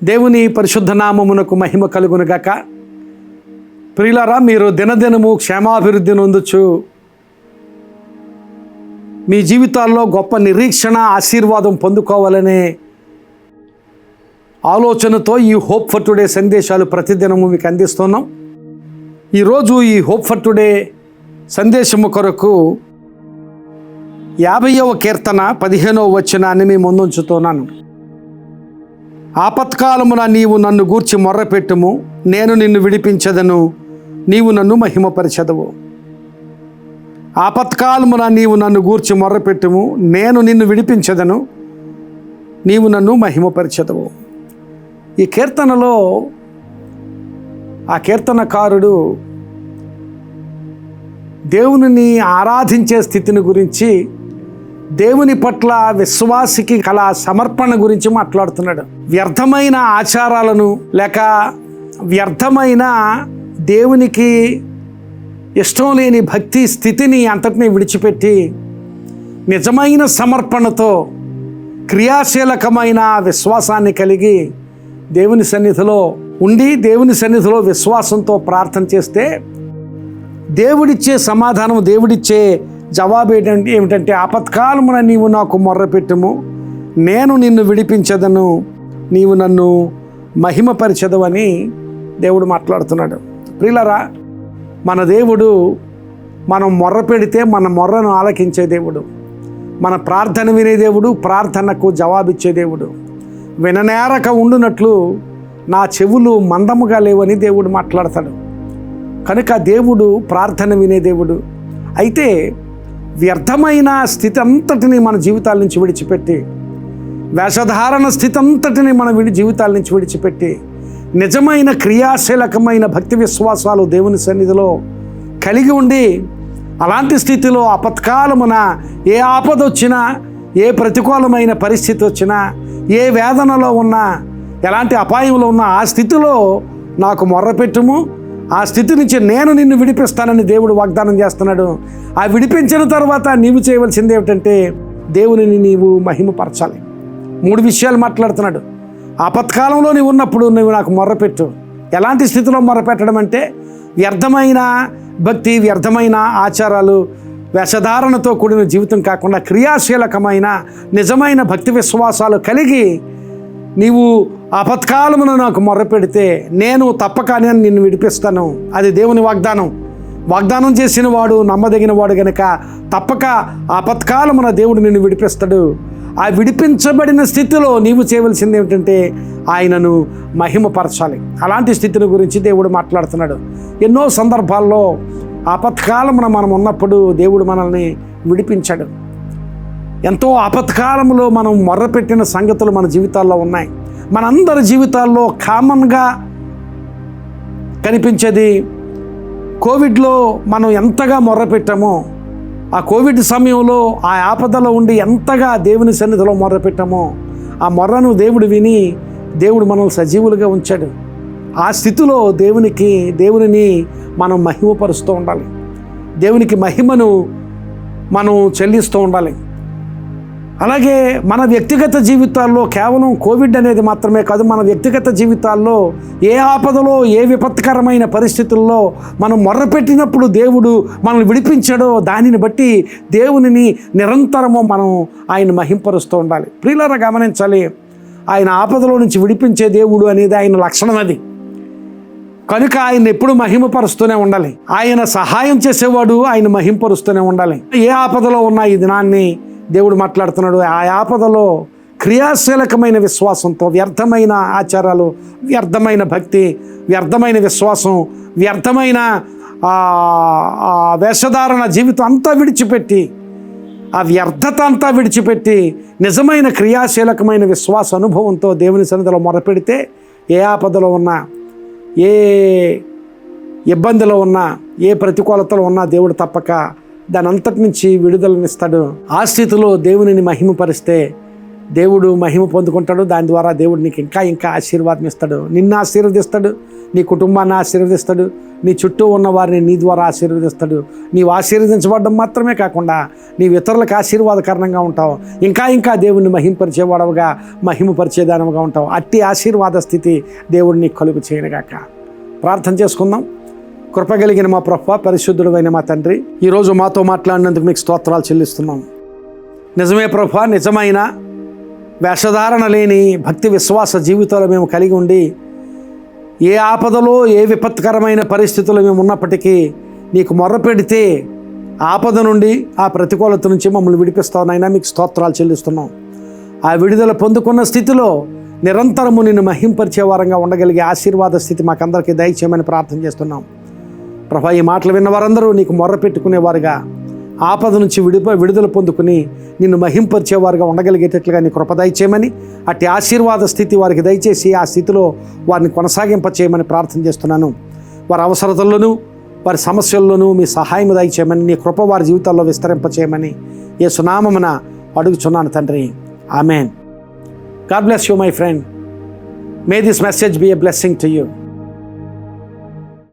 దేవుని పరిశుద్ధ నామమునకు మహిమ కలుగునుగాక. ప్రియులారా, మీరు దినదినము క్షేమాభివృద్ధి నొందొచ్చు. మీ జీవితాల్లో గొప్ప నిరీక్షణ, ఆశీర్వాదం పొందుకోవాలనే ఆలోచనతో ఈ హోప్ ఫర్ టుడే సందేశాలు ప్రతిదినము మీకు అందిస్తున్నాం. ఈరోజు ఈ హోప్ ఫర్ టుడే సందేశము కొరకు 50వ కీర్తన 15వ వచనాన్ని మీ ముందుంచుతున్నాను. ఆపత్కాలమున నీవు నన్ను గూర్చి మొర్రపెట్టుము, నేను నిన్ను విడిపించదను, నీవు నన్ను మహిమపరచెదవు. ఆపత్కాలమున నీవు నన్ను గూర్చి మొర్రపెట్టుము, నేను నిన్ను విడిపించదను, నీవు నన్ను మహిమపరచెదవు. ఈ కీర్తనలో ఆ కీర్తనకారుడు దేవునిని ఆరాధించే స్థితిని గురించి, దేవుని పట్ల విశ్వాసికి కల సమర్పణ గురించి మాట్లాడుతున్నాడు. వ్యర్థమైన ఆచారాలను లేక వ్యర్థమైన దేవునికి ఇష్టం లేని భక్తి స్థితిని అంతటినీ విడిచిపెట్టి నిజమైన సమర్పణతో క్రియాశీలకమైన విశ్వాసాన్ని కలిగి దేవుని సన్నిధిలో ఉండి దేవుని సన్నిధిలో విశ్వాసంతో ప్రార్థన చేస్తే దేవుడిచ్చే సమాధానం, దేవుడిచ్చే జవాబు ఏమిటంటే ఆపత్కాలమున నీవు నాకు మొర్రపెట్టుము, నేను నిన్ను విడిపించదను, నీవు నన్ను మహిమపరచెదవు అని దేవుడు మాట్లాడుతున్నాడు. ప్రియులారా, మన దేవుడు మనం మొర్ర పెడితే మన మొర్రను ఆలకించే దేవుడు, మన ప్రార్థన వినే దేవుడు, ప్రార్థనకు జవాబిచ్చే దేవుడు. విననేరక ఉండునట్లు నా చెవులు మందముగా లేవని దేవుడు మాట్లాడతాడు. కనుక దేవుడు ప్రార్థన వినే దేవుడు. అయితే వ్యర్థమైన స్థితి అంతటిని మన జీవితాల నుంచి విడిచిపెట్టి, వేషధారణ స్థితి అంతటిని మన జీవితాల నుంచి విడిచిపెట్టి నిజమైన క్రియాశీలకమైన భక్తి విశ్వాసాలు దేవుని సన్నిధిలో కలిగి ఉండి, అలాంటి స్థితిలో ఆపత్కాలమున ఏ ఆపద వచ్చినా, ఏ ప్రతికూలమైన పరిస్థితి వచ్చినా, ఏ వేదనలో ఉన్నా, ఎలాంటి అపాయంలో ఉన్నా ఆ స్థితిలో నాకు మొర్రపెట్టుము, ఆ స్థితి నుంచి నేను నిన్ను విడిపిస్తానని దేవుడు వాగ్దానం చేస్తున్నాడు. ఆ విడిపించిన తర్వాత నీవు చేయవలసింది ఏమిటంటే దేవునిని నీవు మహిమపరచాలి. 3 విషయాలు మాట్లాడుతున్నాడు. ఆపత్కాలంలో నీవు ఉన్నప్పుడు నువ్వు నాకు మొర్రపెట్టు. ఎలాంటి స్థితిలో మొర్రపెట్టడం అంటే వ్యర్థమైన భక్తి, వ్యర్థమైన ఆచారాలు, వేషధారణతో కూడిన జీవితం కాకుండా క్రియాశీలకమైన నిజమైన భక్తి విశ్వాసాలు కలిగి నీవు ఆపత్కాలమున నాకు మొర్రపెడితే నేను తప్పక నిన్ను విడిపిస్తాను. అది దేవుని వాగ్దానం. వాగ్దానం చేసిన వాడు నమ్మదగిన వాడు గనుక తప్పక ఆపత్కాలమున దేవుడు నిన్ను విడిపిస్తాడు. ఆ విడిపించబడిన స్థితిలో నీవు చేయవలసింది ఏమిటంటే ఆయనను మహిమపరచాలి. అలాంటి స్థితిని గురించి దేవుడు మాట్లాడుతున్నాడు. ఎన్నో సందర్భాల్లో ఆపత్కాలమున మనం ఉన్నప్పుడు దేవుడు మనల్ని విడిపించాడు. ఎంతో ఆపత్కాలంలో మనం మొర్రపెట్టిన సంగతులు మన జీవితాల్లో ఉన్నాయి. మనందరి జీవితాల్లో కామన్గా కనిపించేది కోవిడ్లో మనం ఎంతగా మొర్రపెట్టామో, ఆ కోవిడ్ సమయంలో ఆ ఆపదలో ఉండి ఎంతగా దేవుని సన్నిధిలో మొర్రపెట్టామో, ఆ మొర్రను దేవుడు విని దేవుడు మనల్ని సజీవులుగా ఉంచాడు. ఆ స్థితిలో దేవునిని మనం మహిమపరుస్తూ ఉండాలి. దేవునికి మహిమను మనం చెల్లిస్తూ ఉండాలి. అలాగే మన వ్యక్తిగత జీవితాల్లో కేవలం కోవిడ్ అనేది మాత్రమే కాదు, మన వ్యక్తిగత జీవితాల్లో ఏ ఆపదలో, ఏ విపత్కరమైన పరిస్థితుల్లో మనం మొర్రపెట్టినప్పుడు దేవుడు మనల్ని విడిపించాడో దానిని బట్టి దేవునిని నిరంతరము మనం ఆయన మహింపరుస్తూ ఉండాలి. ప్రియులారా, గమనించాలి, ఆయన ఆపదలో నుంచి విడిపించే దేవుడు అనేది ఆయన లక్షణం. అది కనుక ఆయన ఎప్పుడు మహిమపరుస్తూనే ఉండాలి. ఆయన సహాయం చేసేవాడు, ఆయన మహింపరుస్తూనే ఉండాలి. ఏ ఆపదలో ఉన్న ఈ దినాన్ని దేవుడు మాట్లాడుతున్నాడు. ఆ ఆపదలో క్రియాశీలకమైన విశ్వాసంతో వ్యర్థమైన ఆచారాలు, వ్యర్థమైన భక్తి, వ్యర్థమైన విశ్వాసం, వ్యర్థమైన వేషధారణ జీవితం అంతా విడిచిపెట్టి, ఆ వ్యర్థత అంతా విడిచిపెట్టి నిజమైన క్రియాశీలకమైన విశ్వాస అనుభవంతో దేవుని సన్నిధిలో మొరపెడితే ఏ ఆపదలో ఉన్నా, ఏ ఇబ్బందిలో ఉన్నా, ఏ ప్రతికూలతలో ఉన్నా దేవుడు తప్పక దాని అంతటి నుంచి విడుదలనిస్తాడు. ఆ స్థితిలో దేవునిని మహిమపరిస్తే దేవుడు మహిమ పొందుకుంటాడు. దాని ద్వారా దేవుడు నీకు ఇంకా ఇంకా ఆశీర్వాదం ఇస్తాడు. నిన్ను ఆశీర్వదిస్తాడు, నీ కుటుంబాన్ని ఆశీర్వదిస్తాడు, నీ చుట్టూ ఉన్న వారిని నీ ద్వారా ఆశీర్వదిస్తాడు. నీవు ఆశీర్వదించబడడం మాత్రమే కాకుండా నీవు ఇతరులకు ఆశీర్వాదకరణంగా ఉంటావు. ఇంకా ఇంకా దేవుణ్ణి మహింపరిచేవాడవుగా, మహిమపరిచేదానముగా ఉంటావు. అట్టి ఆశీర్వాద స్థితి దేవుడు నీకు కలుగు చేయనుగాక. ప్రార్థన చేసుకుందాం. కృపగలిగిన మా ప్రభువా, పరిశుద్ధుడైన మా తండ్రి, ఈరోజు మాతో మాట్లాడినందుకు మీకు స్తోత్రాలు చెల్లిస్తున్నాం. నిజమే ప్రభువా, నిజమైన వేషధారణ లేని భక్తి విశ్వాస జీవితాలు మేము కలిగి ఉండి ఏ ఆపదలో ఏ విపత్కరమైన పరిస్థితుల్లో మేము ఉన్నప్పటికీ నీకు మొర్ర పెడితే ఆపద నుండి ఆ ప్రతికూలత నుంచి మమ్మల్ని విడిపిస్తావునైనా మీకు స్తోత్రాలు చెల్లిస్తున్నాం. ఆ విడుదల పొందుకున్న స్థితిలో నిరంతరము నిన్ను మహింపరిచే వారంగా ఉండగలిగే ఆశీర్వాద స్థితి మాకందరికీ దయచేయమని ప్రార్థన చేస్తున్నాం. ప్రభా, ఈ మాటలు విన్న వారందరూ నీకు మొర్ర పెట్టుకునేవారుగా, ఆపద నుంచి విడుదల పొందుకుని నిన్ను మహింపరిచేవారుగా ఉండగలిగేటట్లుగా నీ కృప దయచేయమని, అట్టి ఆశీర్వాద స్థితి వారికి దయచేసి ఆ స్థితిలో వారిని కొనసాగింపచేయమని ప్రార్థన చేస్తున్నాను. వారి అవసరతల్లోనూ వారి సమస్యల్లోనూ మీ సహాయం దయచేయమని, నీ కృప వారి జీవితాల్లో విస్తరింపచేయమని యేసు నామమున అడుగుచున్నాను తండ్రి. Amen. God bless you, my friend. May this message be a blessing to you.